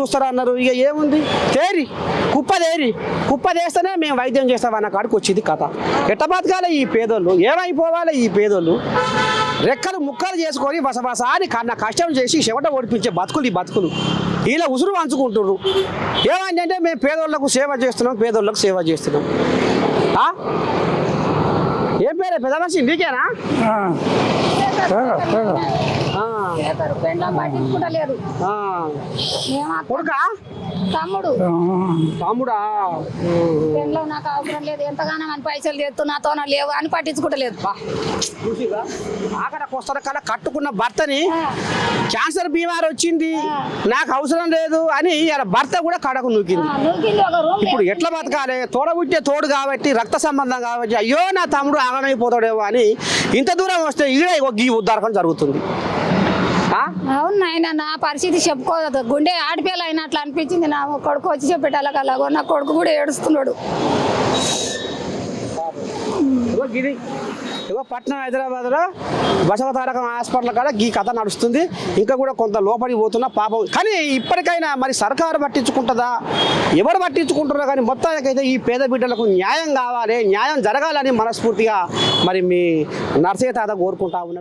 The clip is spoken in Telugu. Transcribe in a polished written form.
చూస్తారా అన్నారు. ఇక ఏముంది కుప్పదేస్తేనే మేము వైద్యం చేస్తామన్న కాడికి వచ్చింది కథ. ఎట్ట బతకాలి ఈ పేదోళ్ళు, ఏమైపోవాలి ఈ పేదోళ్ళు? రెక్కలు ముక్కలు చేసుకొని బసబస అని కన్నా కష్టం చేసి చెమట ఓడిపించే బతుకులు ఈ బతుకులు. ఇలా ఉసురు పంచుకుంటున్నారు. ఏమంటే మేము పేదోళ్ళకు సేవ చేస్తున్నాం. ఏం పేరే పెద్ద మనిషి నీకేనా? కొడుకా తమ్ముడా? పెండ్లో నాకు అవసరం లేదు, ఎంతగానో అని పైసలు చేస్తున్నాతో లేవు అని పట్టించుకుంటలేదు. ఆకడ కొస్తార కల కట్టుకున్న భర్తని క్యాన్సర్ బీమారి వచ్చింది, నాకు అవసరం లేదు అని భర్త కూడా కడకు నూకింది. ఇప్పుడు ఎట్లా బతకాలి? తోడబుట్టే తోడు కాబట్టి, రక్త సంబంధం కాబట్టి, అయ్యో నా తమ్ముడు ఆగమైపోతాడేమో అని ఇంత దూరం వస్తే ఈడ ఈ ఉద్దారకం జరుగుతుంది. అవును నాయన, నా పరిస్థితి చెప్పుకోదు. గుండె ఆడిపేలు అయినట్లు అనిపించింది. నా కొడుకు వచ్చి చెప్పేటాలకు అలాగో నా కొడుకు కూడా ఏడుస్తున్నాడు. పట్నం హైదరాబాద్లో బసవతారకం హాస్పిటల్ కాడ ఈ కథ నడుస్తుంది. ఇంకా కూడా కొంత లోపలికి పోతున్నా పాపం. కానీ ఇప్పటికైనా మరి సర్కారు పట్టించుకుంటుందా, ఎవరు పట్టించుకుంటారో కానీ మొత్తానికైతే ఈ పేద బిడ్డలకు న్యాయం కావాలి, న్యాయం జరగాలని మనస్ఫూర్తిగా మరి మీ నర్సయ్య తాత కోరుకుంటా ఉన్నాడు.